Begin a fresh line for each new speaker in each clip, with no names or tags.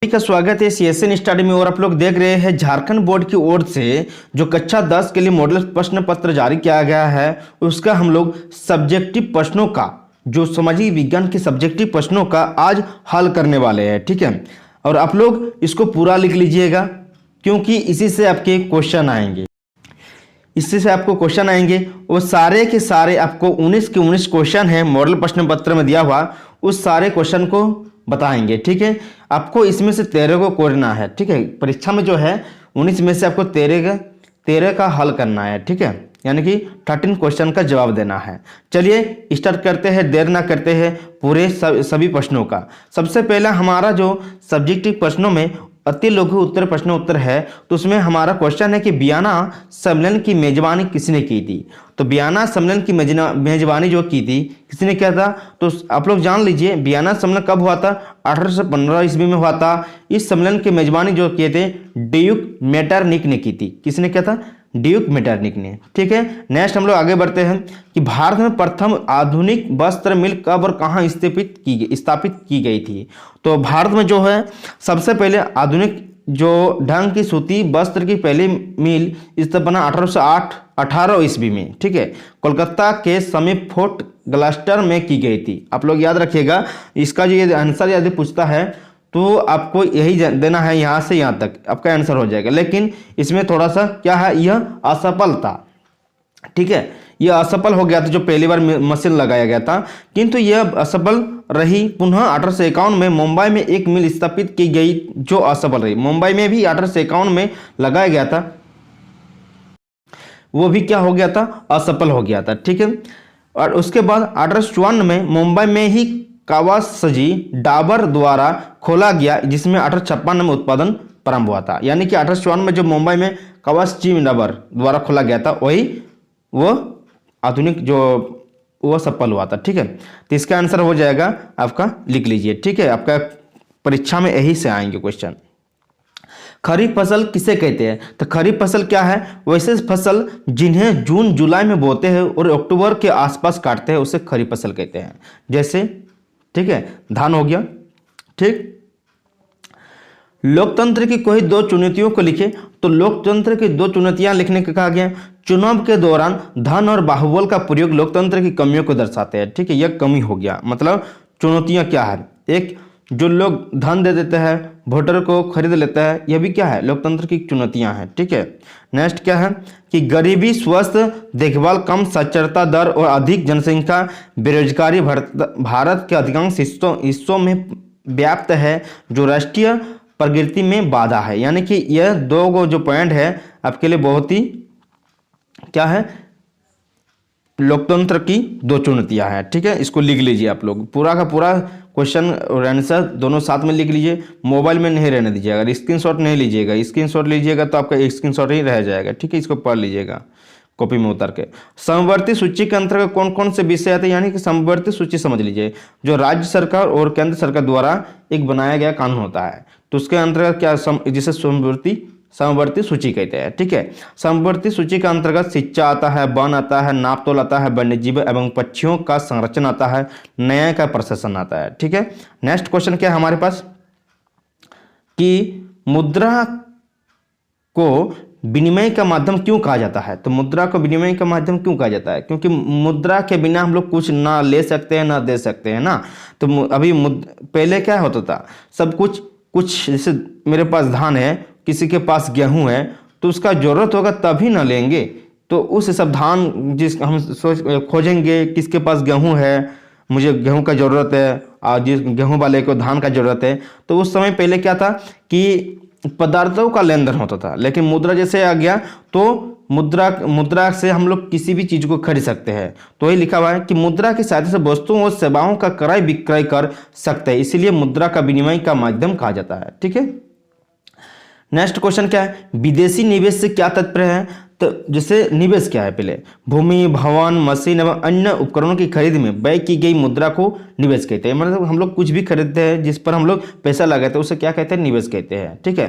का स्वागत है सीएसएन स्टडी में। और आप लोग देख रहे हैं झारखंड बोर्ड की ओर से जो कक्षा 10 के लिए मॉडल प्रश्न पत्र जारी किया गया है, उसका हम लोग सब्जेक्टिव प्रश्नों का, जो सामाजिक विज्ञान के सब्जेक्टिव प्रश्नों का आज हल करने वाले हैं। ठीक है, और आप लोग इसको पूरा लिख लीजिएगा क्योंकि इसी से आपके क्वेश्चन आएंगे। इससे से आपको क्वेश्चन आएंगे, वो सारे के सारे आपको 19 के 19 क्वेश्चन है मॉडल प्रश्न पत्र में दिया हुआ, उस सारे क्वेश्चन को बताएंगे। ठीक है, आपको इसमें से 13 को करना है। ठीक है, परीक्षा में जो है 19 में से आपको 13 का हल करना है। ठीक है, यानी कि 13 क्वेश्चन का जवाब देना है। चलिए स्टार्ट करते हैं, देर ना करते हैं पूरे सभी प्रश्नों का। सबसे पहला हमारा जो सब्जेक्टिव प्रश्नों में अति लघु उत्तर प्रश्न उत्तर है, तो उसमें हमारा क्वेश्चन है कि वियना सम्मेलन की मेजबानी किसने की थी। तो वियना सम्मेलन की मेजबानी जो की थी किसने किया था, तो आप लोग जान लीजिए वियना सम्मेलन कब हुआ था, 1815 ईस्वी में हुआ था। इस सम्मेलन की मेजबानी जो किए थे ड्यूक मेटरनिक ने की थी। किसने किया था, ड्यूक मेटरनिक ने। ठीक है, नेक्स्ट हम लोग आगे बढ़ते हैं कि भारत में प्रथम आधुनिक वस्त्र मिल कब और कहाँ स्थापित की गई थी। तो भारत में जो है सबसे पहले आधुनिक जो ढंग की सूती वस्त्र की पहली मिल स्थापना 1818 ईस्वी में, ठीक है, कोलकाता के समीप फोर्ट ग्लास्टर में की गई थी। आप लोग याद रखिएगा, इसका जो ये आंसर यदि पूछता है तो आपको यही देना है, यहाँ से यहाँ तक आपका आंसर हो जाएगा। लेकिन इसमें थोड़ा सा क्या है, यह असफल था। ठीक है, यह असफल हो गया था जो पहली बार मशीन लगाया गया था, किंतु यह असफल रही। पुनः 1851 में मुंबई में एक मिल स्थापित की गई जो असफल रही। मुंबई में भी 1851 में लगाया गया था, वो भी क्या हो गया था, असफल हो गया था। ठीक है, और उसके बाद 1854 में मुंबई में ही कावासजी डाबर द्वारा खोला गया, जिसमें 1856 में उत्पादन प्रारंभ हुआ था। यानी कि 1854 में जो मुंबई में कावासजी डाबर द्वारा खोला गया था, वही वो आधुनिक जो वो सफल हुआ था। ठीक है, तो इसका आंसर हो जाएगा आपका, लिख लीजिए। ठीक है, आपका परीक्षा में यही से आएंगे क्वेश्चन। खरीफ फसल किसे कहते हैं, तो खरीफ फसल क्या है, वैसे फसल जिन्हें जून जुलाई में बोते हैं और अक्टूबर के आसपास काटते हैं, उसे खरीफ फसल कहते हैं। जैसे, ठीक है, धान हो गया। ठीक, लोकतंत्र की कोई दो चुनौतियों को लिखे, तो लोकतंत्र की दो चुनौतियां लिखने को कहा गया। चुनाव के दौरान धन और बाहुबल का प्रयोग लोकतंत्र की कमियों को दर्शाते हैं। ठीक है, यह कमी हो गया, मतलब चुनौतियां क्या है, एक जो लोग धन दे देते हैं, वोटर को खरीद लेता है, यह भी क्या है, लोकतंत्र की चुनौतियां हैं। ठीक है, नेक्स्ट क्या है कि गरीबी, स्वास्थ्य देखभाल, कम साक्षरता दर और अधिक जनसंख्या, बेरोजगारी भारत के अधिकांश हिस्सों में व्याप्त है, जो राष्ट्रीय प्रगति में बाधा है। यानी कि यह दो जो पॉइंट है आपके लिए बहुत ही क्या है, लोकतंत्र की दो चुनौतियां हैं। ठीक है, इसको लिख लीजिए आप लोग, पूरा का पूरा क्वेश्चन और आंसर दोनों साथ में लिख लीजिए। मोबाइल में नहीं रहने दीजिएगा, स्क्रीनशॉट नहीं लीजिएगा। स्क्रीनशॉट लीजिएगा तो आपका एक स्क्रीनशॉट ही रह जाएगा। ठीक है, इसको पढ़ लीजिएगा कॉपी में उतार के। समवर्ती सूची के अंतर्गत कौन कौन से विषय आते हैं, यानी कि समवर्ती सूची समझ लीजिए, जो राज्य सरकार और केंद्र सरकार द्वारा एक बनाया गया कानून होता है, तो उसके अंतर्गत क्या जिसे समवर्ती सूची कहते हैं। ठीक है, समवर्ती सूची के अंतर्गत शिक्षा आता है, वन आता है, नापतोल आता है, वन्यजीव एवं पक्षियों का संरक्षण आता है, न्याय का प्रशासन आता है। ठीक है, नेक्स्ट क्वेश्चन क्या है हमारे पास कि मुद्रा को विनिमय का माध्यम क्यों कहा जाता है। तो मुद्रा को विनिमय का माध्यम क्यों कहा जाता है, क्योंकि मुद्रा के बिना हम लोग कुछ ना ले सकते हैं ना दे सकते हैं ना। तो अभी पहले क्या होता था, सब कुछ जैसे मेरे पास धान है, किसी के पास गेहूं है, तो उसका जरूरत होगा तभी ना लेंगे। तो उस सब धान जिस हम खोजेंगे किसके पास गेहूं है, मुझे गेहूं का जरूरत है, और जिस गेहूं वाले को धान का जरूरत है। तो उस समय पहले क्या था कि पदार्थों का लेन देन होता था। लेकिन मुद्रा जैसे आ गया तो मुद्रा से हम लोग किसी भी चीज को खरीद सकते हैं। तो ये लिखा हुआ है कि मुद्रा की सहायता से वस्तुओं और सेवाओं का क्रय विक्रय कर सकते हैं, इसीलिए मुद्रा का विनिमय का माध्यम कहा जाता है। ठीक है, नेक्स्ट क्वेश्चन क्या है, विदेशी निवेश से क्या तात्पर्य है। तो जैसे निवेश क्या है, पहले भूमि, भवन, मशीन एवं अन्य उपकरणों की खरीद में व्यय की गई मुद्रा को निवेश कहते हैं। मतलब हम लोग कुछ भी खरीदते हैं जिस पर हम लोग पैसा लगाते हैं, उसे क्या कहते हैं, निवेश कहते हैं। ठीक है,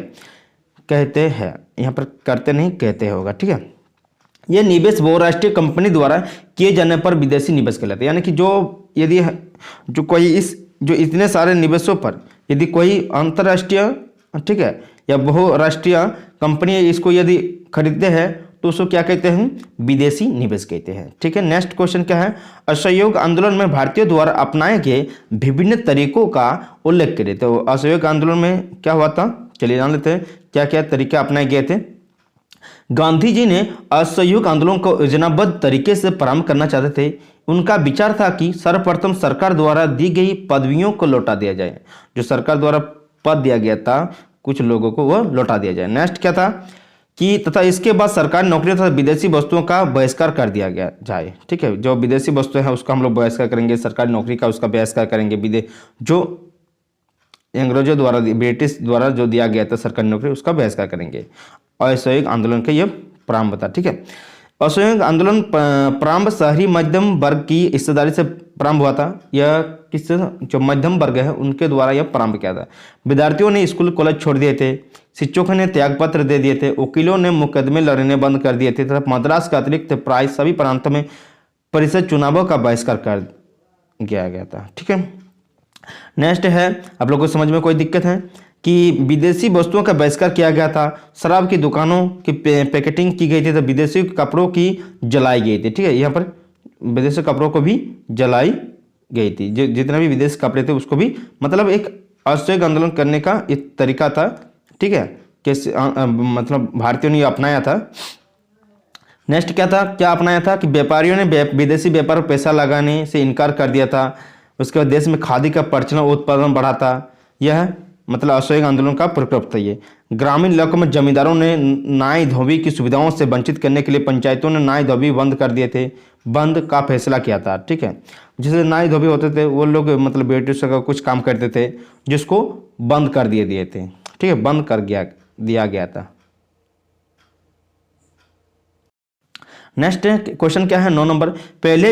कहते हैं, यहाँ पर करते नहीं कहते होगा। ठीक है, यह निवेश बहुराष्ट्रीय कंपनी द्वारा किए जाने पर विदेशी निवेश कहलाते हैं। यानी कि जो कोई जो इतने सारे निवेशों पर यदि कोई अंतर्राष्ट्रीय ठीक है, या बहुराष्ट्रीय कंपनी इसको यदि खरीदते हैं तो उसको क्या कहते हैं, विदेशी निवेश कहते हैं। ठीक है, नेक्स्ट क्वेश्चन क्या है, असहयोग आंदोलन में भारतीयों द्वारा अपनाए गए विभिन्न तरीकों का उल्लेख करें। तो असहयोग आंदोलन में क्या हुआ था, चलिए जान लेते हैं क्या क्या तरीके अपनाए गए थे। गांधी जी ने असहयोग आंदोलन को योजनाबद्ध तरीके से प्रारंभ करना चाहते थे। उनका विचार था कि सर्वप्रथम सरकार द्वारा दी गई पदवियों को लौटा दिया जाए, जो सरकार द्वारा पद दिया गया था कुछ लोगों को वो लौटा दिया जाए। नेक्स्ट क्या था कि तथा इसके बाद सरकारी नौकरियों तथा विदेशी वस्तुओं का बहिष्कार कर दिया गया जाए। ठीक है, जो विदेशी वस्तुएं हैं उसका हम लोग बहिष्कार करेंगे, सरकारी नौकरी का उसका बहिष्कार करेंगे, विदेश जो अंग्रेजों द्वारा ब्रिटिश द्वारा जो दिया गया था सरकारी नौकरी उसका बहिष्कार करेंगे। असहयोग आंदोलन का यह प्रारंभ था। ठीक है, असहयोग आंदोलन प्रारंभ शहरी मध्यम वर्ग की हिस्सेदारी से प्रारंभ हुआ था। यह किससे, जो मध्यम वर्ग है उनके द्वारा यह प्रारंभ किया था। विद्यार्थियों ने स्कूल कॉलेज छोड़ दिए थे, शिक्षकों ने त्यागपत्र दे दिए थे, वकीलों ने मुकदमे लड़ने बंद कर दिए थे तथा मद्रास के अतिरिक्त प्राय सभी प्रांतों में परिषद चुनावों का बहिष्कार कर दिया गया था। ठीक है, नेक्स्ट है, आप लोगों को समझ में कोई दिक्कत है कि विदेशी वस्तुओं का बहिष्कार किया गया था, शराब की दुकानों की पैकेटिंग की गई थी, तो विदेशी कपड़ों की जलाई गई थी। ठीक है, यहाँ पर विदेशी कपड़ों को भी जलाई गई थी, जो जितने भी विदेशी कपड़े थे उसको भी, मतलब एक असहयोग आंदोलन करने का एक तरीका था। ठीक है, कैसे मतलब भारतीयों ने अपनाया था। नेक्स्ट क्या था, क्या अपनाया था कि व्यापारियों ने विदेशी व्यापार पर पैसा लगाने से इनकार कर दिया था। उसके बाद देश में खादी का प्रचलन उत्पादन बढ़ा था। यह मतलब असहयोग आंदोलन का प्रकोप था। ये ग्रामीण इलाकों में जमींदारों ने नाई धोबी की सुविधाओं से वंचित करने के लिए पंचायतों ने नाई धोबी बंद कर दिए थे, बंद का फैसला किया था। ठीक है, जैसे नाई धोबी होते थे वो लोग मतलब ब्रिटिश का कुछ काम करते थे जिसको बंद कर दिए थे। ठीक है, बंद कर दिया गया था। नेक्स्ट क्वेश्चन क्या है, 9 नंबर, पहले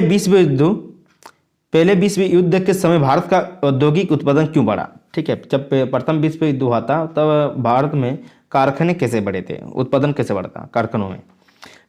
विश्व युद्ध के समय भारत का औद्योगिक उत्पादन क्यों बढ़ा। ठीक है, जब प्रथम विश्व युद्ध हुआ था तब भारत में कारखाने कैसे बढ़े थे, उत्पादन कैसे बढ़ता कारखानों में।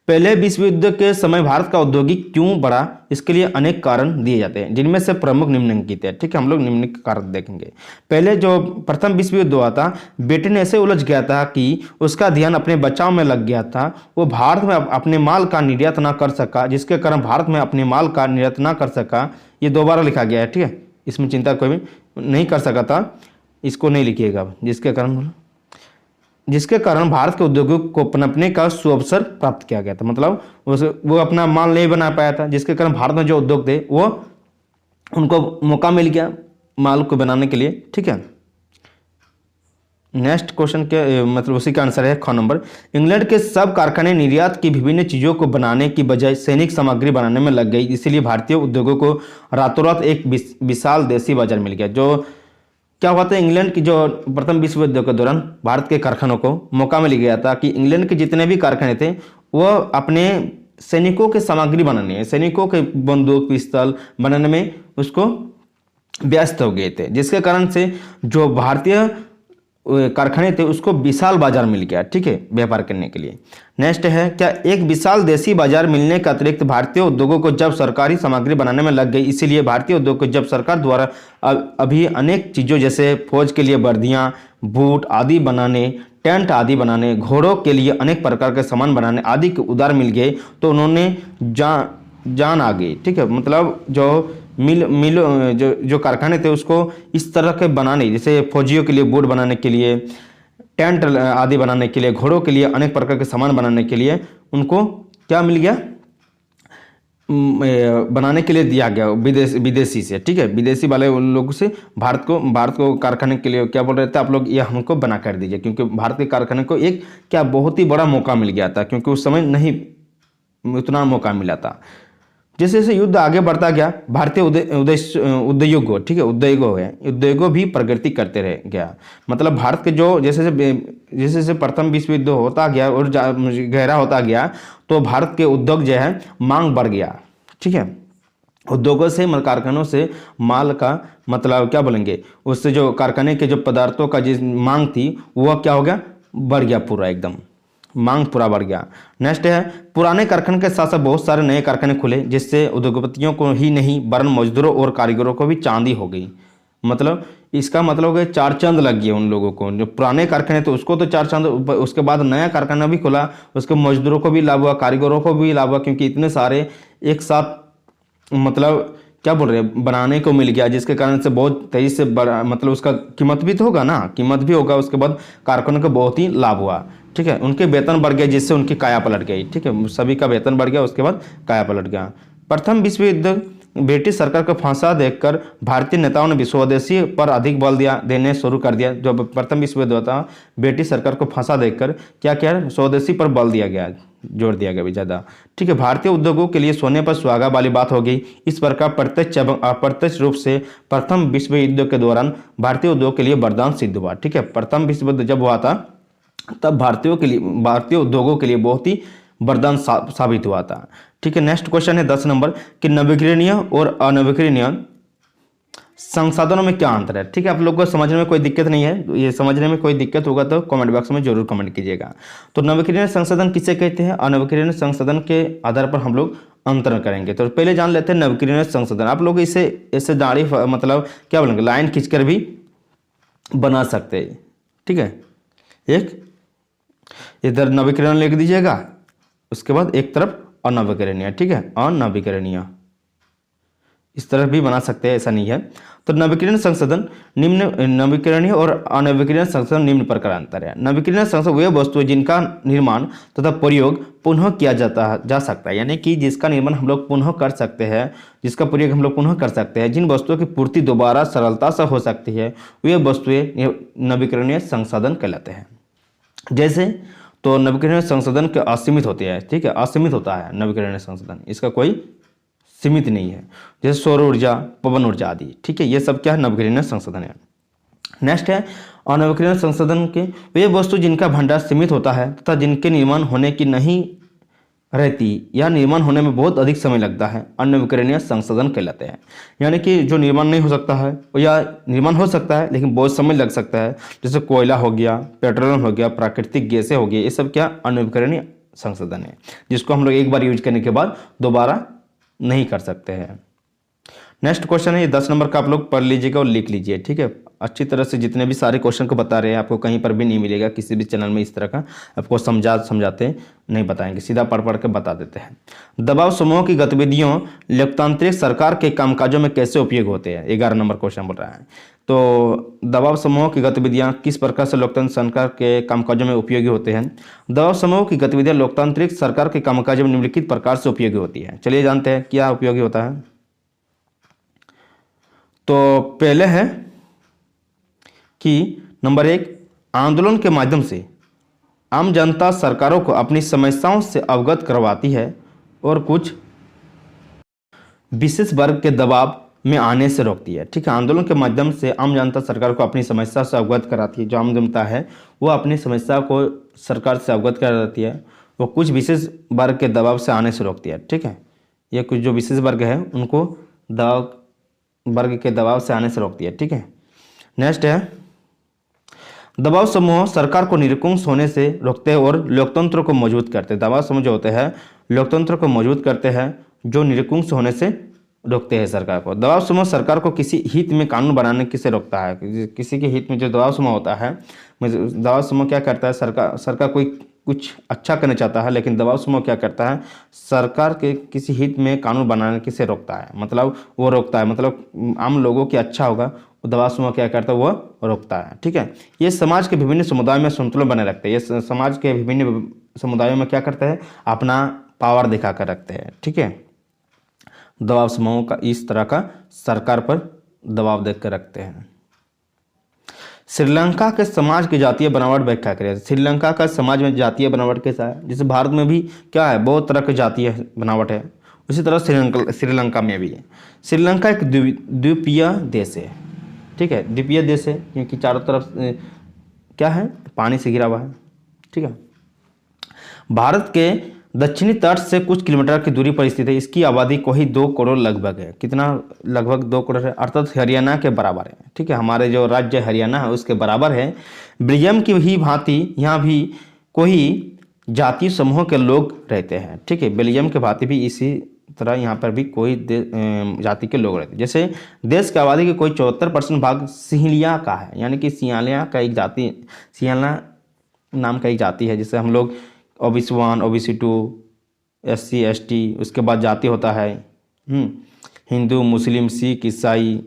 पहले विश्व युद्ध के समय भारत का औद्योगिक क्यों बढ़ा, इसके लिए अनेक कारण दिए जाते हैं, जिनमें से प्रमुख निम्नलिखित है। ठीक है, हम लोग निम्नलिखित कारण देखेंगे। पहले जो प्रथम विश्व युद्ध हुआ था, ब्रिटेन ऐसे उलझ गया था कि उसका ध्यान अपने बचाव में लग गया था। वो भारत में अपने माल का निर्यात ना कर सका, जिसके कारण भारत में अपने माल का निर्यात ना कर सका। ये दोबारा लिखा गया है। ठीक है, इसमें चिंता कोई भी नहीं कर सका था, इसको नहीं लिखिएगा। जिसके कारण भारत के उद्योगों को पनपने का सुअवसर प्राप्त किया गया था, मतलब वो अपना माल नहीं बना पाया था, जिसके कारण भारत में जो उद्योग थे वो उनको मौका मिल गया माल को बनाने के लिए। ठीक है, नेक्स्ट क्वेश्चन के मतलब उसी का आंसर है ख नंबर, इंग्लैंड के सब कारखाने निर्यात की विभिन्न चीज़ों को बनाने की बजाय सैनिक सामग्री बनाने में लग गई, इसीलिए भारतीय उद्योगों को रातों रात एक विशाल देशी बाजार मिल गया। जो क्या हुआ था, इंग्लैंड की जो प्रथम विश्व युद्ध के दौरान भारत के कारखानों को मौका मिल गया था कि इंग्लैंड के जितने भी कारखाने थे वो अपने सैनिकों के सामग्री बनाने, सैनिकों के बंदूक पिस्तौल बनाने में उसको व्यस्त हो गए थे, जिसके कारण से जो भारतीय कारखाने थे उसको विशाल बाजार मिल गया। ठीक है, व्यापार करने के लिए। नेक्स्ट है, क्या एक विशाल देशी बाजार मिलने के अतिरिक्त भारतीय उद्योगों को जब सरकारी सामग्री बनाने में लग गई, इसीलिए भारतीय उद्योग को जब सरकार द्वारा अभी अनेक चीज़ों जैसे फौज के लिए वर्दियाँ, बूट आदि बनाने, टेंट आदि बनाने, घोड़ों के लिए अनेक प्रकार के सामान बनाने आदि के उधार मिल गए, तो उन्होंने जान आ गई। ठीक है, मतलब जो जो कारखाने थे उसको इस तरह के बनाने, जैसे फौजियों के लिए बूट बनाने के लिए, टेंट आदि बनाने के लिए, घोड़ों के लिए अनेक प्रकार के सामान बनाने के लिए उनको क्या मिल गया, बनाने के लिए दिया गया विदेशी से। ठीक है, विदेशी वाले उन लोगों से भारत को कारखाने के लिए क्या बोल रहे थे, आप लोग ये हमको बना कर दीजिए, क्योंकि भारत के कारखाने को एक क्या बहुत ही बड़ा मौका मिल गया था, क्योंकि उस समय नहीं उतना मौका मिला था। जैसे जैसे युद्ध आगे बढ़ता गया, भारतीय उद्योगों, ठीक है, उद्योगों भी प्रगति करते रह गया। मतलब भारत के जो जैसे जैसे प्रथम विश्व युद्ध होता गया और गहरा होता गया, तो भारत के उद्योग जो है मांग बढ़ गया। ठीक है, उद्योगों से कारखानों से माल का मतलब क्या बोलेंगे, उससे जो कारखाने के जो पदार्थों का जिस मांग थी वह क्या हो गया, बढ़ गया, पूरा एकदम मांग पूरा बढ़ गया। नेक्स्ट है, पुराने कारखाने के साथ साथ बहुत सारे नए कारखाने खुले, जिससे उद्योगपतियों को ही नहीं वरन मजदूरों और कारीगरों को भी चांदी हो गई। मतलब इसका मतलब हो गया 4 चांद लग गए उन लोगों को। जो पुराने कारखाने थे उसको तो 4 चांद, उसके बाद नया कारखाना भी खुला, उसके मजदूरों को भी लाभ हुआ, कारीगरों को भी लाभ हुआ, क्योंकि इतने सारे एक साथ मतलब क्या बोल रहे हैं बनाने को मिल गया, जिसके कारण से बहुत तेजी से बड़ा मतलब उसका कीमत भी तो होगा ना, कीमत भी होगा। उसके बाद कारखानों को बहुत ही लाभ हुआ, ठीक है। उनके वेतन बढ़ गया जिससे उनकी काया पलट गई, ठीक है। सभी का वेतन बढ़ गया, उसके बाद काया पलट गया। प्रथम विश्व युद्ध ब्रिटिश सरकार को फांसा देखकर भारतीय नेताओं ने स्वदेशी पर अधिक बल देने शुरू कर दिया। जो प्रथम विश्व युद्ध था, ब्रिटिश सरकार को फांसा देखकर क्या किया, स्वदेशी पर बल दिया गया, जोर दिया गया भी ज़्यादा, ठीक है। भारतीय उद्योगों के लिए सोने पर सुहागा वाली बात हो गई। इस प्रकार प्रत्यक्ष एवं अप्रत्यक्ष रूप से प्रथम विश्व युद्ध के दौरान भारतीय उद्योग के लिए वरदान सिद्ध हुआ, ठीक है। प्रथम विश्व युद्ध जब हुआ था तब भारतीय उद्योगों के लिए बहुत ही वरदान साबित हुआ था, ठीक है। नेक्स्ट क्वेश्चन है 10 नंबर कि नवीकरणीय और अनवीकरणीय संसाधनों में क्या अंतर है, ठीक है। आप लोगों को समझने में कोई दिक्कत नहीं है, ये समझने में कोई दिक्कत होगा तो कमेंट बॉक्स में जरूर कमेंट कीजिएगा। तो नवीकरणीय संसाधन किसे कहते हैं, अनवीकरणीय संसाधन के आधार पर हम लोग अंतर करेंगे। तो पहले जान लेते हैं नवीकरणीय संसाधन। आप लोग इसे ऐसे दाढ़ी मतलब क्या बोलेंगे, लाइन खींचकर भी बना सकते हैं, ठीक है। एक इधर नवीकरण लिख दीजिएगा, उसके बाद एक तरफ अनवीकरणीय, ठीक है, अनवीकरणीय इस तरह भी बना सकते हैं, ऐसा नहीं है। तो नवीकरणीय संसाधन नवीकरणीय और अनवीकरणीय संसाधन निम्न प्रकार अंतर है। नवीकरणीय संसाधन वे वस्तुएं जिनका निर्माण तथा प्रयोग पुनः किया जा सकता है, यानी कि जिसका निर्माण हम लोग पुनः कर सकते हैं, जिसका प्रयोग हम लोग पुनः कर सकते हैं, जिन वस्तुओं की पूर्ति दोबारा सरलता से हो सकती है, वे वस्तुएं नवीकरणीय संसाधन कहलाते हैं। जैसे तो नवीकरणीय संसाधन के असीमित होते हैं, ठीक है, असीमित होता है नवीकरणीय संसाधन, इसका कोई सीमित नहीं है। जैसे सौर ऊर्जा, पवन ऊर्जा आदि, ठीक है, ये सब क्या है, नवीकरणीय संसाधन है। नेक्स्ट है अनवीकरणीय संसाधन के वे वस्तु जिनका भंडार सीमित होता है तथा जिनके निर्माण होने की नहीं रहती या निर्माण होने में बहुत अधिक समय लगता है, अनवीकरणीय संसाधन कहलाते हैं। यानी कि जो निर्माण नहीं हो सकता है या निर्माण हो सकता है लेकिन बहुत समय लग सकता है, जैसे कोयला हो गया, पेट्रोलियम हो गया, प्राकृतिक गैसें हो गई, ये सब क्या अनवीकरणीय संसाधन है, जिसको हम लोग एक बार यूज करने के बाद दोबारा नहीं कर सकते हैं। नेक्स्ट क्वेश्चन है ये 10 नंबर का, आप लोग पढ़ लीजिएगा और लिख लीजिए, ठीक है। अच्छी तरह से जितने भी सारे क्वेश्चन को बता रहे हैं, आपको कहीं पर भी नहीं मिलेगा, किसी भी चैनल में इस तरह का आपको समझाते नहीं बताएंगे, सीधा पढ़ के बता देते हैं। दबाव समूह की गतिविधियों लोकतांत्रिक सरकार के कामकाजों में कैसे उपयोग होते हैं, 11 नंबर क्वेश्चन बोल रहा है। तो दबाव समूह की गतिविधियां किस प्रकार से लोकतंत्र सरकार के कामकाजों में उपयोगी होते हैं। दबाव समूह की गतिविधियां लोकतांत्रिक सरकार के कामकाजों में निम्नलिखित प्रकार से उपयोगी होती है। चलिए जानते हैं क्या उपयोगी होता है। तो पहले है कि नंबर 1, आंदोलन के माध्यम से आम जनता सरकारों को अपनी समस्याओं से अवगत करवाती है और कुछ विशेष वर्ग के दबाव में आने से रोकती है, ठीक है। आंदोलन के माध्यम से आम जनता सरकार को अपनी समस्या से अवगत कराती है। जो आम जनता है वो अपनी समस्या को सरकार से अवगत कराती है, वो कुछ विशेष वर्ग के दबाव से आने से रोकती है, ठीक है। ये कुछ जो विशेष वर्ग है उनको वर्ग के दबाव से आने से रोकती है, ठीक है। नेक्स्ट है दबाव समूह सरकार को निरंकुश होने से रोकते हैं और लोकतंत्र को मजबूत करते हैं। दबाव समूह जो होते हैं लोकतंत्र को मजबूत करते हैं, जो निरंकुश होने से रोकते हैं सरकार को। दबाव समूह सरकार को किसी हित में कानून बनाने से रोकता है। किसी के हित में जो दबाव समूह होता है, दबाव समूह क्या करता है, सरकार कोई कुछ अच्छा करना चाहता है, लेकिन दबाव समूह क्या करता है, सरकार के किसी हित में कानून बनाने से रोकता है, मतलब वो रोकता है, मतलब आम लोगों की अच्छा होगा, दबाव समूह क्या करता है, वो रोकता है, ठीक है। ये समाज के विभिन्न समुदायों में संतुलन बने रखते हैं। ये समाज के विभिन्न समुदायों में क्या करते हैं, अपना पावर दिखा कर रखते हैं, ठीक है। दबाव समूह का इस तरह का सरकार पर दबाव देख कर रखते हैं। श्रीलंका के समाज की जातीय बनावट व्याख्या करें। श्रीलंका का समाज में जातीय बनावट कैसा है, जैसे भारत में भी क्या है, बहुत तरह की जातीय बनावट है, उसी तरह श्रीलंका में भी है। श्रीलंका एक द्वीपीय देश है, ठीक है, द्वीपीय देश है क्योंकि चारों तरफ क्या है, पानी से घिरा हुआ है, ठीक है। भारत के दक्षिणी तट से कुछ किलोमीटर की दूरी पर स्थित है। इसकी आबादी को ही 2 करोड़ लगभग है। कितना, लगभग 2 करोड़ है, अर्थात हरियाणा के बराबर है, ठीक है। हमारे जो राज्य हरियाणा है उसके बराबर है। बेल्जियम की ही भांति यहाँ भी कोई जातीय समूह के लोग रहते हैं, ठीक है। बेल्जियम के भांति भी इसी तरह यहाँ पर भी कोई जाति के लोग रहते हैं। जैसे देश की आबादी के कोई 74% भाग सिंहलिया का है, यानी कि सिंहलिया का एक जाति, सिंहला नाम का एक जाति है, जिसे हम लोग OBC1, OBC2, SC ST, उसके बाद जाति होता है हिंदू, मुस्लिम, सिख, ईसाई।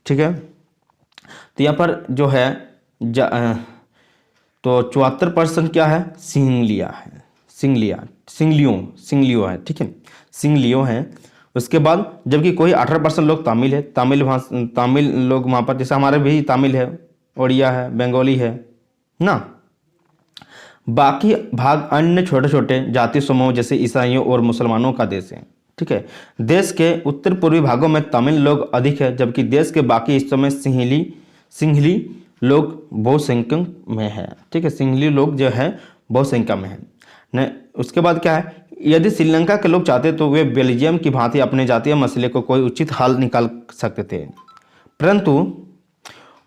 ठीक है, तो यहाँ पर जो है तो 74% क्या है, सिंहलिया है, सिंगलियो है। ठीक है, सिंगलियो है। उसके बाद जबकि कोई 18% लोग तमिल है, तमिल लोग वहाँ पर, जैसे हमारे भी तमिल है, उड़िया है, बंगाली है ना। बाकी भाग अन्य छोटे छोटे जाति समूह जैसे ईसाइयों और मुसलमानों का देश है। ठीक है, देश के उत्तर पूर्वी भागों में तमिल लोग अधिक है, जबकि देश के बाकी हिस्सों में सिंहली लोग बहुसंख्यक में है। ठीक है, सिंहली लोग जो है बहुसंख्या में है न। उसके बाद क्या है, यदि श्रीलंका के लोग चाहते तो वे बेल्जियम की भांति अपने जातीय मसले को कोई उचित हल निकाल सकते थे, परंतु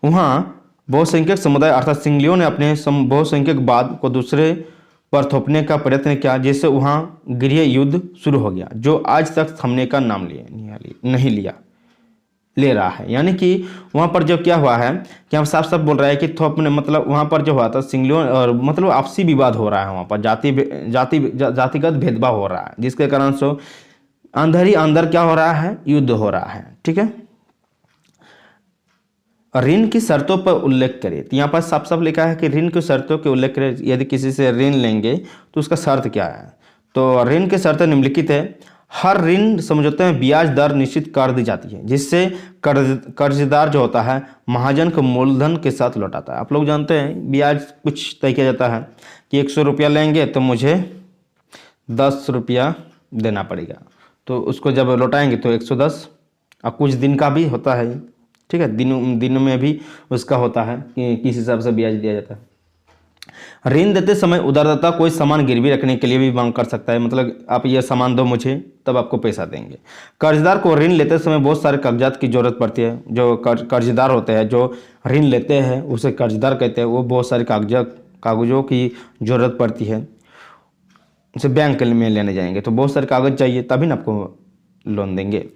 वहाँ बहुसंख्यक समुदाय अर्थात सिंहलियों ने अपने बहुसंख्यकवाद को दूसरे पर थोपने का प्रयत्न किया, जिससे वहाँ गृह युद्ध शुरू हो गया, जो आज तक थमने का नाम ले रहा है। यानी कि वहाँ पर जो क्या हुआ है कि हम साफ साफ बोल रहे हैं कि थोपने मतलब वहाँ पर जो हुआ था सिंहलियों और मतलब आपसी विवाद हो रहा है, वहाँ पर जातिगत भेदभाव हो रहा है, जिसके कारण से अंदर ही अंदर क्या हो रहा है, युद्ध हो रहा है। ठीक है, ऋण की शर्तों पर उल्लेख करें, तो यहाँ पर साफ साफ लिखा है कि ऋण की शर्तों के उल्लेख करें। यदि किसी से ऋण लेंगे तो उसका शर्त क्या है, तो ऋण की शर्तें निम्नलिखित है। हर ऋण समझौते में ब्याज दर निश्चित कर दी जाती है, जिससे कर्जदार जो होता है महाजन को मूलधन के साथ लौटाता है। आप लोग जानते हैं ब्याज कुछ तय किया जाता है कि 100 रुपया लेंगे तो मुझे 10 रुपया देना पड़ेगा, तो उसको जब लौटाएंगे तो 110, और कुछ दिन का भी होता है। ठीक है, दिन में भी उसका होता है कि किस हिसाब से ब्याज दिया जाता है। ऋण देते समय उधारदाता कोई सामान गिरवी रखने के लिए भी मांग कर सकता है, मतलब आप ये सामान दो मुझे तब आपको पैसा देंगे। कर्जदार को ऋण लेते समय बहुत सारे कागजात की जरूरत पड़ती है। जो कर्जदार होते हैं, जो ऋण लेते हैं उसे कर्जदार कहते हैं, वो बहुत सारे कागजों की जरूरत पड़ती है। उसे बैंक में लेने जाएंगे तो बहुत सारे कागज चाहिए, तभी ना आपको लोन देंगे।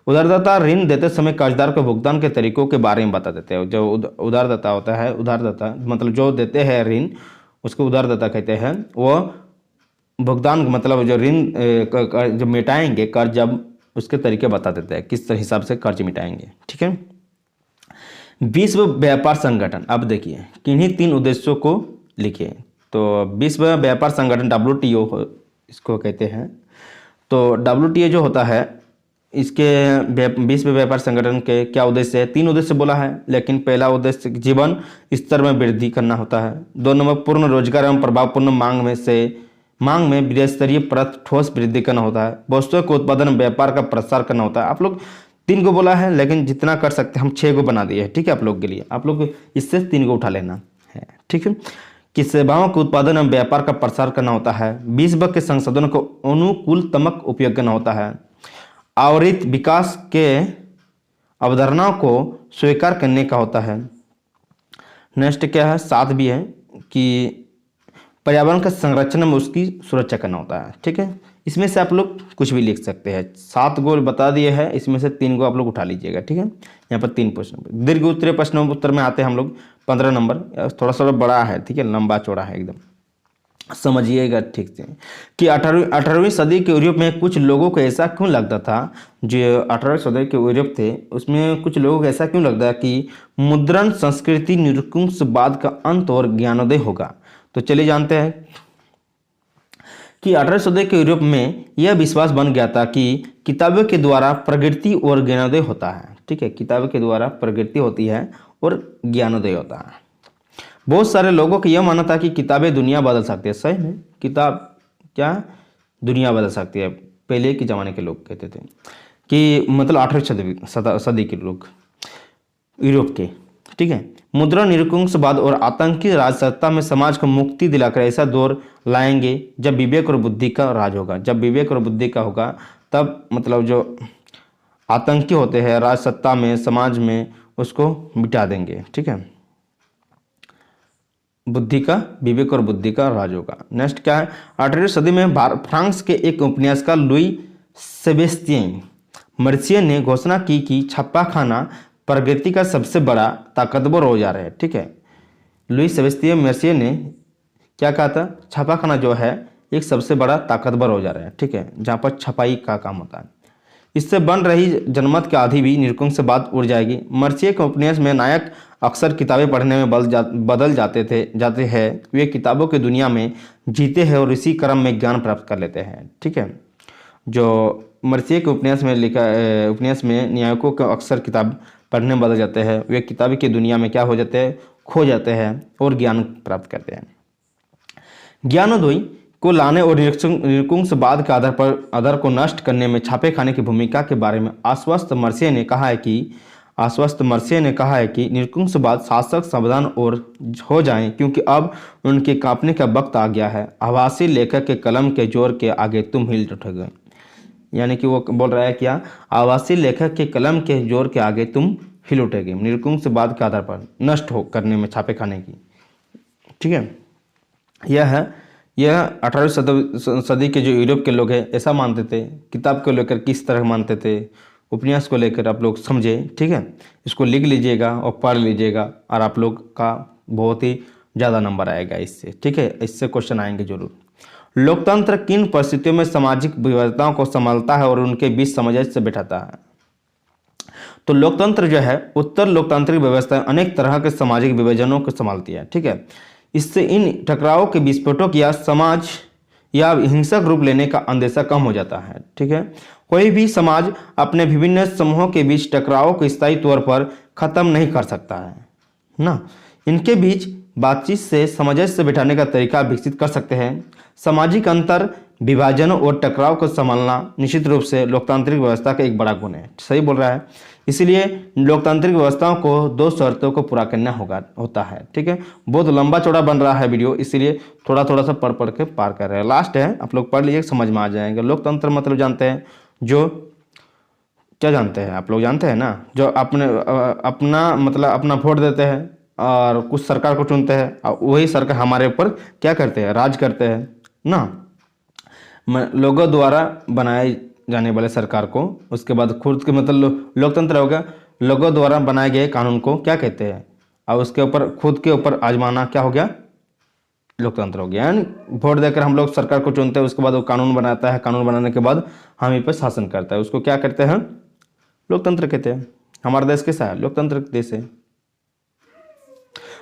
उधारदाता ऋण देते समय कर्जदार को भुगतान के तरीकों के बारे में बता देते हैं। जो उधारदाता होता है, उधारदाता मतलब जो देते हैं ऋण, उसको उधारदाता कहते हैं। वो भुगतान मतलब जो ऋण जब मिटाएंगे कर्ज, जब उसके तरीके बता देते हैं किस हिसाब से कर्ज मिटाएंगे। ठीक है, विश्व व्यापार संगठन, अब देखिए किन्हीं 3 उद्देश्यों को लिखिए। तो विश्व व्यापार संगठन WTO इसको कहते हैं। तो WTO जो होता है, इसके विश्व व्यापार संगठन के क्या उद्देश्य है, 3 उद्देश्य बोला है, लेकिन पहला उद्देश्य जीवन स्तर में वृद्धि करना होता है। 2 नंबर पूर्ण रोजगार एवं प्रभावपूर्ण मांग में विदेशस्तरीय ठोस वृद्धि करना होता है। वस्तुओं के उत्पादन व्यापार का प्रसार करना होता है। आप लोग 3 को बोला है, लेकिन जितना कर सकते हम 6 को बना दिए हैं। ठीक है, आप लोग के लिए, आप लोग इससे 3 को उठा लेना है। ठीक है, कि सेवाओं के उत्पादन एवं व्यापार का प्रसार करना होता है। विश्व के संसाधनों को अनुकूलतमक उपयोग करना होता है। आवरित विकास के अवधारणाओं को स्वीकार करने का होता है। नेक्स्ट क्या है, 7 भी है कि पर्यावरण का संरक्षण में उसकी सुरक्षा करना होता है। ठीक है, इसमें से आप लोग कुछ भी लिख सकते हैं। 7 गोल बता दिए हैं, इसमें से 3 को आप लोग उठा लीजिएगा। ठीक है, यहाँ पर 3 प्रश्न। दीर्घ उत्तरीय प्रश्न उत्तर में आते हैं हम लोग 15 नंबर, थोड़ा सा बड़ा है। ठीक है, लंबा चौड़ा है एकदम, समझिएगा ठीक से कि 18वीं सदी के यूरोप में कुछ लोगों को ऐसा क्यों लगता था, जो 18वीं सदी के यूरोप थे उसमें कुछ लोगों को ऐसा क्यों लगता है कि मुद्रण संस्कृति निरंकुशवाद का अंत और ज्ञानोदय होगा। तो चलिए जानते हैं कि 18वीं सदी के यूरोप में यह विश्वास बन गया था कि किताबों के द्वारा प्रगति और ज्ञानोदय होता है। ठीक है, किताबों के द्वारा प्रगति होती है और ज्ञानोदय होता है। बहुत सारे लोगों को यह मानना था कि किताबें दुनिया बदल सकती है। सही में किताब क्या दुनिया बदल सकती है, पहले के ज़माने के लोग कहते थे कि मतलब 18वीं सदी के लोग यूरोप के। ठीक है, मुद्रा निरंकुशवाद और आतंकी राजसत्ता में समाज को मुक्ति दिलाकर ऐसा दौर लाएंगे जब विवेक और बुद्धि का राज होगा। जब विवेक और बुद्धि का होगा तब मतलब जो आतंकी होते हैं राजसत्ता में, समाज में, उसको मिटा देंगे। ठीक है, बुद्धि का, विवेक और बुद्धि का राज होगा। नेक्स्ट क्या है, 18वीं सदी में फ्रांस के एक उपन्यासकार लुई सेबेस्तियन मर्सिये ने घोषणा की कि छापाखाना प्रगति का सबसे बड़ा ताकतवर औजार है। ठीक है, लुई सेबेस्तियन मर्सिये ने क्या कहा था? छापाखाना जो है एक सबसे बड़ा ताकतवर औजार है। ठीक है, जहाँ पर छपाई का काम होता है। इससे बन रही जनमत की आधी भी निरंकुशवाद उड़ जाएगी। मर्सिये के उपन्यास में नायक अक्सर किताबें पढ़ने में बदल जाते हैं। वे किताबों की दुनिया में जीते हैं और इसी क्रम में ज्ञान प्राप्त कर लेते हैं। ठीक है, जो मर्सिये के उपन्यास में नायकों को अक्सर किताब पढ़ने में बदल जाते हैं। वे किताब की दुनिया में क्या हो जाते हैं? खो जाते हैं और ज्ञान प्राप्त करते हैं। ज्ञानोदय को लाने और निरंकुशवाद के आधार को नष्ट करने में छापेखाने की भूमिका के बारे में आश्वस्त मर्सिये ने कहा है कि निरंकुशवाद शासक सावधान और हो जाएं, क्योंकि अब उनके कांपने का वक्त आ गया है। आभासी लेखक के कलम के जोर के आगे तुम हिल उठोगे। यानी कि वो बोल रहा है क्या? आभासी लेखक के कलम के जोर के आगे तुम हिल उठोगे निरंकुशवाद के आधार पर नष्ट हो करने में छापेखाने की। ठीक है, यह 18वीं सदी के जो यूरोप के लोग हैं ऐसा मानते थे। किताब को लेकर किस तरह मानते थे, उपन्यास को लेकर आप लोग समझे। ठीक है, इसको लिख लीजिएगा और पढ़ लीजिएगा और आप लोग का बहुत ही ज़्यादा नंबर आएगा इससे। ठीक है, इससे क्वेश्चन आएंगे जरूर। लोकतंत्र किन परिस्थितियों में सामाजिक विविधताओं को संभालता है और उनके बीच समझौते से बैठाता है? तो लोकतंत्र जो है उत्तर लोकतांत्रिक व्यवस्था अनेक तरह के सामाजिक विभाजनों को संभालती है। ठीक है, इससे इन टकरावों के विस्फोटक या समाज या हिंसक रूप लेने का अंदेशा कम हो जाता है। ठीक है, कोई भी समाज अपने विभिन्न समूहों के बीच टकरावों को स्थायी तौर पर खत्म नहीं कर सकता है ना। इनके बीच बातचीत से समझौते से बिठाने का तरीका विकसित कर सकते हैं। सामाजिक अंतर विभाजनों और टकराव को संभालना निश्चित रूप से लोकतांत्रिक व्यवस्था का एक बड़ा गुण है। सही बोल रहा है। इसीलिए लोकतांत्रिक व्यवस्थाओं को 2 शर्तों को पूरा करना होता है। ठीक है, बहुत लंबा चौड़ा बन रहा है वीडियो, इसलिए थोड़ा थोड़ा सा पढ़ के पार कर रहे हैं। लास्ट है, आप लोग पढ़ लीजिए, समझ में आ जाएंगे। लोकतंत्र मतलब जानते हैं, जो क्या जानते हैं आप लोग? जानते हैं ना, जो अपना वोट देते हैं और कुछ सरकार को चुनते हैं और वही सरकार हमारे ऊपर क्या करते हैं? राज करते हैं ना। लोगों द्वारा बनाए जाने वाले सरकार को, उसके बाद खुद के मतलब लोकतंत्र हो गया। लोगों द्वारा बनाए गए कानून को क्या कहते हैं? और उसके ऊपर खुद के ऊपर आजमाना क्या हो गया? लोकतंत्र हो गया। यानी वोट देकर हम लोग सरकार को चुनते हैं, उसके बाद वो कानून बनाता है, कानून बनाने के बाद हम ही पर शासन करता है, उसको क्या करते हैं? लोकतंत्र कहते हैं। हमारा देश कैसा है? लोकतंत्र देश है।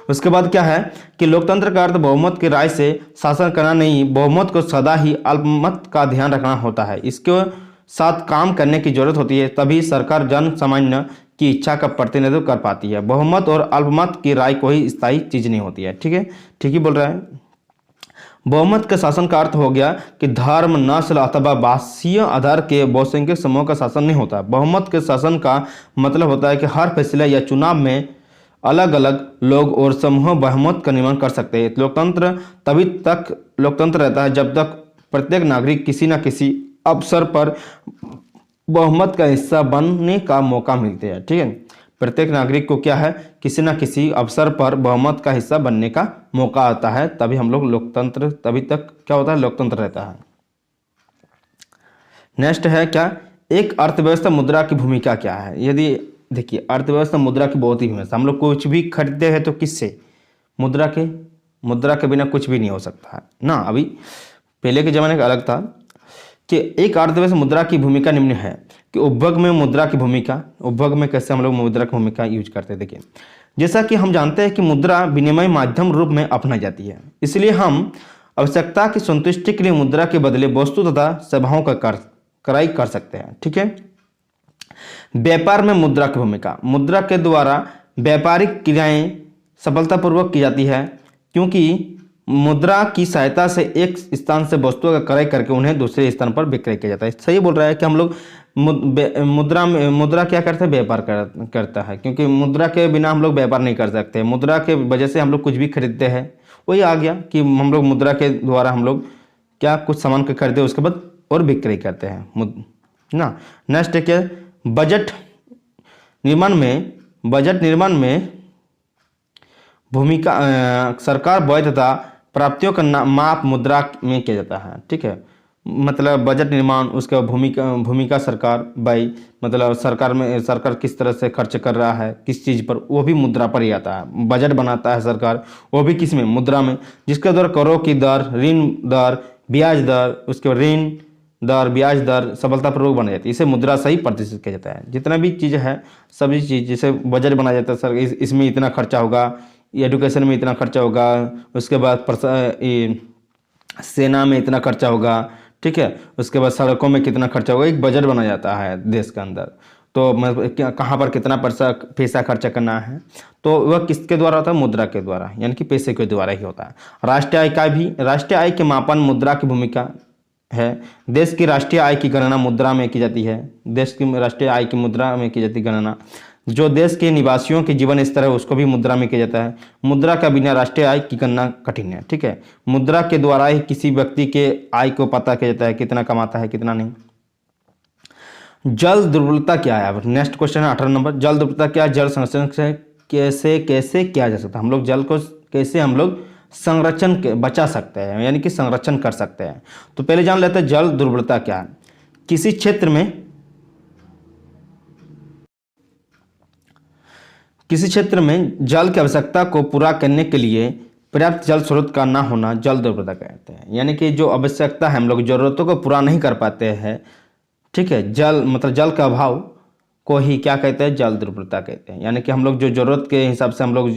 उसके बाद क्या है कि लोकतंत्र का अर्थ बहुमत की राय से शासन करना नहीं, बहुमत को सदा ही अल्पमत का ध्यान रखना होता है। इसके साथ काम करने की जरूरत होती है, तभी सरकार जन सामान्य की इच्छा का प्रतिनिधित्व कर पाती है। बहुमत और अल्पमत की राय कोई स्थायी चीज नहीं होती है। ठीक है, ठीक ही बोल रहा है। बहुमत के शासन का अर्थ हो गया कि धर्म, नस्ल अथवा भाषीय आधार के बहुसंख्यक समूह का शासन नहीं होता। बहुमत के शासन का मतलब होता है कि हर फैसले या चुनाव में अलग अलग लोग और समूह बहुमत का निर्माण कर सकते हैं। लोकतंत्र तभी तक लोकतंत्र रहता है जब तक प्रत्येक नागरिक किसी न किसी अवसर पर बहुमत का हिस्सा बनने का मौका मिलते हैं। ठीक है, प्रत्येक नागरिक को क्या है? किसी न किसी अवसर पर बहुमत का हिस्सा बनने का मौका आता है, तभी हम लोग लोकतंत्र, तभी तक क्या होता है? लोकतंत्र रहता है। नेक्स्ट है क्या? एक अर्थव्यवस्था मुद्रा की भूमिका क्या है? यदि देखिए, अर्थव्यवस्था मुद्रा की बहुत ही भूमिका। हम लोग कुछ भी खरीदते हैं तो किससे? मुद्रा के बिना कुछ भी नहीं हो सकता है ना। अभी पहले के जमाने का अलग था कि एक अर्थव्यवस्था मुद्रा की भूमिका निम्न है कि उपभोग में मुद्रा की भूमिका। उपभोग में कैसे हम लोग मुद्रा की भूमिका यूज करते हैं? देखिए, जैसा कि हम जानते हैं कि मुद्रा विनिमय माध्यम रूप में अपनाई जाती है, इसलिए हम आवश्यकता की संतुष्टि के लिए मुद्रा के बदले वस्तु तथा सेवाओं का क्रय कर सकते हैं। ठीक है, व्यापार में मुद्रा की भूमिका। मुद्रा के द्वारा व्यापारिक क्रियाएं सफलतापूर्वक की जाती है, क्योंकि मुद्रा की सहायता से एक स्थान से वस्तुओं का क्रय करके उन्हें दूसरे स्थान पर विक्रय किया जाता है। सही बोल रहा है कि हम लोग मुद्रा क्या करते हैं? व्यापार करता है, क्योंकि मुद्रा के बिना हम लोग व्यापार नहीं कर सकते। मुद्रा के वजह से हम लोग कुछ भी खरीदते हैं। वही आ गया कि हम लोग मुद्रा के द्वारा हम लोग क्या कुछ सामान को खरीदते हैं, उसके बाद और विक्रय करते हैं ना। नेक्स्ट है क्या? बजट निर्माण में भूमिका। सरकार व्यय तथा प्राप्तियों का माप मुद्रा में किया जाता है। ठीक है, मतलब बजट निर्माण, उसके बाद भूमिका सरकार भाई, मतलब सरकार किस तरह से खर्च कर रहा है किस चीज़ पर, वो भी मुद्रा पर ही आता है। बजट बनाता है सरकार, वो भी किस में, मुद्रा में, जिसके द्वारा करों की दर, ऋण दर, ब्याज दर, उसके बाद ऋण दर, ब्याज दर सफलतापूर्वक बनाई जाती है। इसे मुद्रा से ही प्रदर्शित किया जाता है। जितना भी चीज़ है सभी चीज़, जैसे बजट बनाया जाता है सर, इसमें इतना खर्चा होगा, एडुकेशन में इतना खर्चा होगा, उसके बाद सेना में इतना खर्चा होगा, ठीक है, उसके बाद सड़कों में कितना खर्चा होगा, एक बजट बनाया जाता है देश के अंदर। तो कहाँ पर कितना पैसा खर्चा करना है, तो वह किसके द्वारा होता है, मुद्रा के द्वारा, यानी कि पैसे के द्वारा ही होता है। राष्ट्रीय आय के मापन मुद्रा की भूमिका है। देश की राष्ट्रीय आय की गणना मुद्रा में की जाती है। देश की राष्ट्रीय आय की मुद्रा में की जाती है गणना। जो देश के निवासियों के जीवन स्तर है उसको भी मुद्रा में किया जाता है। मुद्रा का बिना राष्ट्रीय आय की गणना कठिन है, ठीक है। मुद्रा के द्वारा ही किसी व्यक्ति के आय को पता किया जाता है, कितना कमाता है कितना नहीं। जल दुर्बलता क्या है, अब नेक्स्ट क्वेश्चन है 18 नंबर। जल दुर्बलता क्या है, जल संरक्षण से कैसे किया जा सकता है, हम लोग जल को कैसे हम लोग संरक्षण बचा सकते हैं, यानी कि संरक्षण कर सकते हैं। तो पहले जान लेते हैं जल दुर्बलता क्या है। किसी क्षेत्र में जल की आवश्यकता को पूरा करने के लिए पर्याप्त जल स्रोत का ना होना जल दुर्बलता कहते हैं। यानी कि जो आवश्यकता है हम लोग जरूरतों को पूरा नहीं कर पाते हैं, ठीक है, जल मतलब जल का अभाव को ही क्या कहते हैं, जल दुर्बलता कहते हैं। यानी कि हम लोग जो जरूरत के हिसाब से हम लोग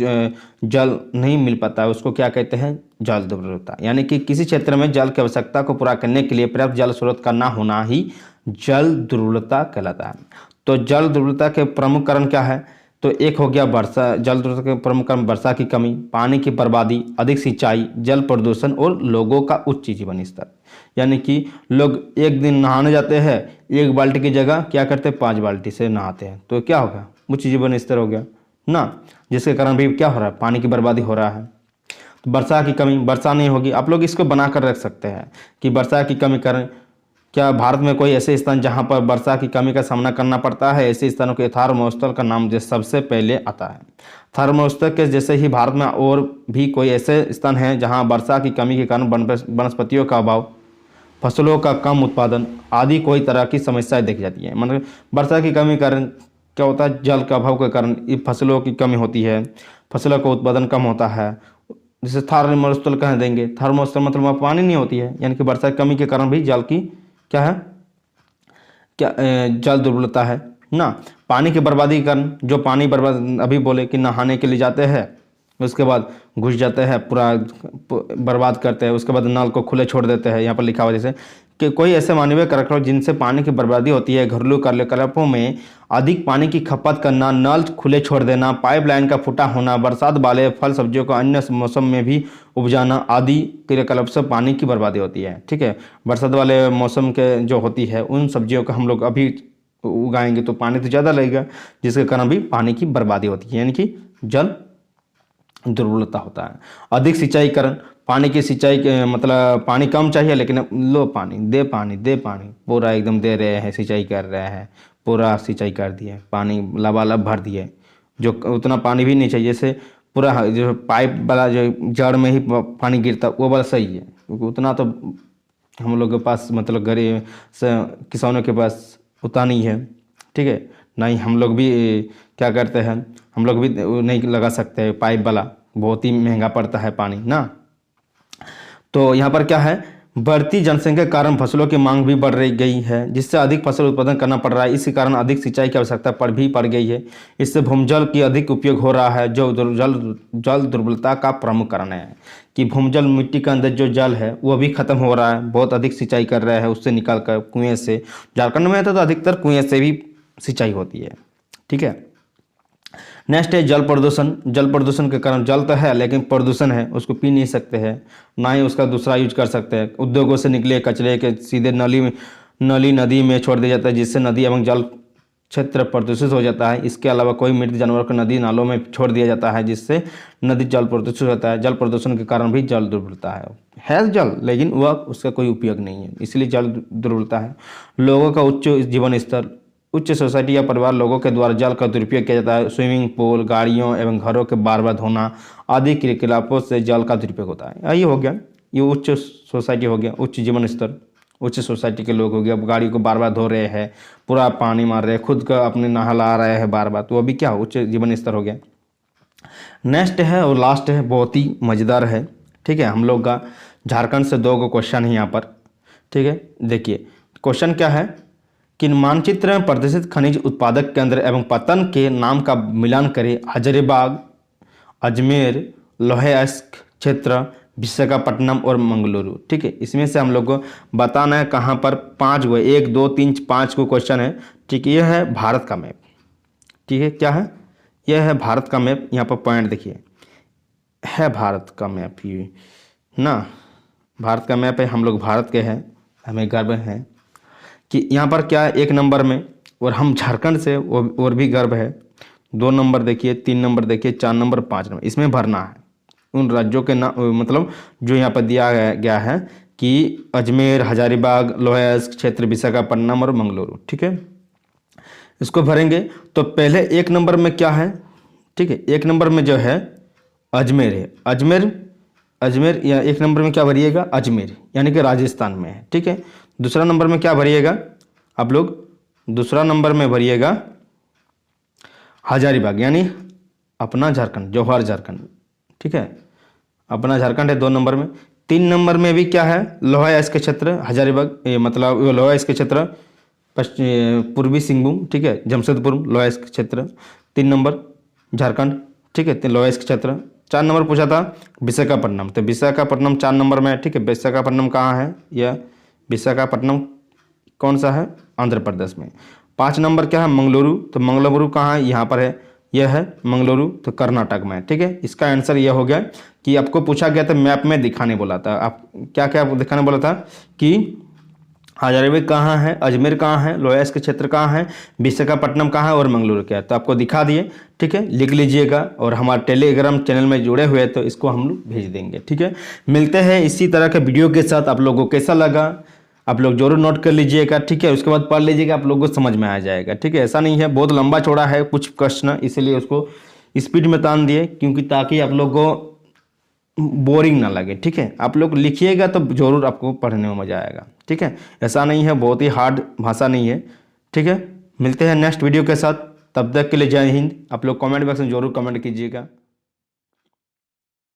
जल नहीं मिल पाता है उसको क्या कहते हैं, जल दुर्बलता। यानी कि किसी क्षेत्र में जल की आवश्यकता को पूरा करने के लिए पर्याप्त जल स्रोत का ना होना ही जल दुर्बलता कहलाता है। तो जल दुर्बलता के प्रमुख कारण क्या है, तो एक हो गया वर्षा, जल दुर्बलता के प्रमुख कारण वर्षा की कमी, पानी की बर्बादी, अधिक सिंचाई, जल प्रदूषण और लोगों का उच्च जीवन स्तर। यानी कि लोग एक दिन नहाने जाते हैं, एक बाल्टी की जगह क्या करते हैं 5 बाल्टी से नहाते हैं, तो क्या होगा, उच्च जीवन स्तर हो गया ना, जिसके कारण भी क्या हो रहा है, पानी की बर्बादी हो रहा है। तो वर्षा की कमी, वर्षा नहीं होगी, आप लोग इसको बना कर रख सकते हैं कि वर्षा की कमी कारण क्या भारत में कोई ऐसे स्थान जहां पर वर्षा की कमी का सामना करना पड़ता है, ऐसे स्थानों के थार महोत्सव का नाम जो सबसे पहले आता है। थार महोत्सव के जैसे ही भारत में और भी कोई ऐसे स्थान हैं जहां वर्षा की कमी के कारण वनस्पतियों का अभाव, फसलों का कम उत्पादन आदि कोई तरह की समस्याएं देखी जाती है। मतलब वर्षा की कमी के कारण क्या होता है, जल के अभाव के कारण फसलों की कमी होती है, फसलों का उत्पादन कम होता है। जैसे थार महोत्सव कह देंगे, थार महोत्सव मतलब वहाँ पानी नहीं होती है, यानी कि वर्षा की कमी के कारण भी जल की क्या है, जल दुर्बलता है ना। पानी की बर्बादी के कारण, जो पानी बर्बाद अभी बोले कि नहाने के लिए जाते हैं उसके बाद घुस जाते हैं, पूरा बर्बाद करते हैं, उसके बाद नल को खुले छोड़ देते हैं। यहाँ पर लिखा हुआ जैसे कि कोई ऐसे मानवीय कारक जिनसे पानी की बर्बादी होती है, घरेलू कार्यकलापों में अधिक पानी की खपत करना, नल खुले छोड़ देना, पाइपलाइन का फूटा होना, बरसात वाले फल सब्जियों को अन्य मौसम में भी उपजाना आदि क्रियाकलाप से पानी की बर्बादी होती है, ठीक है। बरसात वाले मौसम के जो होती है उन सब्जियों को हम लोग अभी उगाएंगे तो पानी तो ज़्यादा लगेगा, जिसके कारण भी पानी की बर्बादी होती है, यानी कि जल दुर्बलता होता है। अधिक सिंचाईकरण, पानी की सिंचाई के मतलब पानी कम चाहिए लेकिन लो पानी दे पानी पूरा एकदम दे रहे हैं, सिंचाई कर रहे हैं, पूरा सिंचाई कर दिए, पानी लबालब भर दिए, जो उतना पानी भी नहीं चाहिए, जैसे पूरा जो पाइप वाला जो जड़ में ही पानी गिरता वो वाला सही है, क्योंकि उतना तो हम लोग के पास मतलब गरीब किसानों के पास उतना नहीं है, ठीक है। नहीं हम लोग भी क्या करते हैं, हम लोग भी नहीं लगा सकते पाइप वाला, बहुत ही महंगा पड़ता है पानी ना। तो यहाँ पर क्या है, बढ़ती जनसंख्या के कारण फसलों की मांग भी बढ़ रही गई है, जिससे अधिक फसल उत्पादन करना पड़ रहा है। इसी कारण अधिक सिंचाई की आवश्यकता पड़ गई है। इससे भूमजल की अधिक उपयोग हो रहा है, जो जल दुर्बलता का प्रमुख कारण है कि भूमजल मिट्टी के अंदर जो जल है वो भी खत्म हो रहा है। बहुत अधिक सिंचाई कर रहे हैं, उससे निकाल कर कुएँ से, झारखंड में तो अधिकतर कुएँ से भी सिंचाई होती है, ठीक है। नेक्स्ट है जल प्रदूषण। जल प्रदूषण के कारण जल तो है लेकिन प्रदूषण है, उसको पी नहीं सकते हैं, ना ही उसका दूसरा यूज कर सकते हैं। उद्योगों से निकले कचरे के सीधे नली नदी में छोड़ दिया जाता है, जिससे नदी एवं जल क्षेत्र प्रदूषित हो जाता है। इसके अलावा कोई मृत जानवर को नदी नालों में छोड़ दिया जाता है, जिससे नदी जल प्रदूषित होता है। जल प्रदूषण के कारण भी जल दुर्बलता है जल, लेकिन वह उसका कोई उपयोग नहीं है, इसलिए जल दुर्बलता है। लोगों का उच्च जीवन स्तर, उच्च सोसाइटी या परिवार लोगों के द्वारा जल का दुरुपयोग किया जाता है। स्विमिंग पूल, गाड़ियों एवं घरों के बार बार धोना आदि क्रियाकलापों से जल का दुरुपयोग होता है। यही हो गया, ये उच्च सोसाइटी हो गया, उच्च जीवन स्तर, उच्च सोसाइटी के लोग हो गए, अब गाड़ी को बार बार धो रहे हैं, पूरा पानी मार रहे हैं, खुद का अपने नहला रहे हैं बार बार, तो अभी क्या उच्च जीवन स्तर हो गया। नेक्स्ट है और लास्ट है, बहुत ही मज़ेदार है, ठीक है। हम लोग का झारखंड से 2 क्वेश्चन है यहाँ पर, ठीक है। देखिए क्वेश्चन क्या है कि मानचित्र में प्रदर्शित खनिज उत्पादक केंद्र एवं पतन के नाम का मिलान करें। हजारीबाग, अजमेर, लोहायस्क क्षेत्र, विशाखापट्टनम और मंगलुरु, ठीक है। इसमें से हम लोग को बताना है कहाँ पर 5 गो, 1 2 3 5 को क्वेश्चन है, ठीक है। यह है भारत का मैप, ठीक है। क्या है? यह है भारत का मैप। यहाँ पर पॉइंट देखिए, है भारत का मैप ये ना, भारत का मैप है, हम लोग भारत के हैं, हमें गर्व है कि यहाँ पर क्या है 1 नंबर में, और हम झारखंड से और भी गर्व है। 2 नंबर देखिए, 3 नंबर देखिए, 4 नंबर, 5 नंबर, इसमें भरना है उन राज्यों के नाम, मतलब जो यहाँ पर दिया गया है कि अजमेर, हजारीबाग, लोहायस्क क्षेत्र, विशाखापट्टनम और मंगलुरु, ठीक है। इसको भरेंगे तो पहले 1 नंबर में क्या है, ठीक है। 1 नंबर में जो है अजमेर है, अजमेर या 1 नंबर में क्या भरिएगा? अजमेर, यानी कि राजस्थान में है, ठीक है। दूसरा नंबर में क्या भरिएगा आप लोग? दूसरा नंबर में भरिएगा हजारीबाग, यानी अपना झारखंड, जौहर झारखंड, ठीक है। अपना झारखंड है 2 नंबर में। 3 नंबर में भी क्या है? लोहायस्क क्षेत्र, हजारीबाग, मतलब लोहायस्क क्षेत्र, पूर्वी सिंहभूम, ठीक है, जमशेदपुर, लोहायस्क क्षेत्र 3 नंबर झारखंड, ठीक है, लोहायस्क क्षेत्र। 4 नंबर पूछा था विशाखापट्टनम, तो विशाखापट्टनम 4 नंबर में है, ठीक है। विशाखापट्टनम कहाँ है? यह विशाखापट्टनम कौन सा है? आंध्र प्रदेश में। 5 नंबर क्या है? मंगलुरु, तो मंगलुरु कहाँ है? यहाँ पर है, यह है मंगलुरु, तो कर्नाटक में है, ठीक है। इसका आंसर यह हो गया कि आपको पूछा गया था मैप में दिखाने बोला था, आप क्या क्या दिखाने बोला था कि हजारीबाग कहाँ है, अजमेर कहाँ है, लोहायस्क क्षेत्र कहाँ है, विशाखापट्टनम कहाँ है और मंगलुरु क्या है, तो आपको दिखा दिए, ठीक है। लिख लीजिएगा, और हमारे टेलीग्राम चैनल में जुड़े हुए तो इसको हम लोग भेज देंगे, ठीक है। मिलते हैं इसी तरह के वीडियो के साथ। आप लोगों को कैसा लगा आप लोग जरूर नोट कर लीजिएगा, ठीक है। उसके बाद पढ़ लीजिएगा, आप लोगों को समझ में आ जाएगा, ठीक है। ऐसा नहीं है बहुत लंबा चौड़ा है कुछ प्रश्न, इसलिए उसको स्पीड में तान दिए, क्योंकि ताकि आप लोग को बोरिंग ना लगे, ठीक है। आप लोग लिखिएगा तो जरूर आपको पढ़ने में मजा आएगा, ठीक है। ऐसा नहीं है बहुत ही हार्ड भाषा नहीं है, ठीक है। मिलते हैं नेक्स्ट वीडियो के साथ, तब तक के लिए जय हिंद। आप लोग कमेंट बॉक्स में जरूर कमेंट कीजिएगा।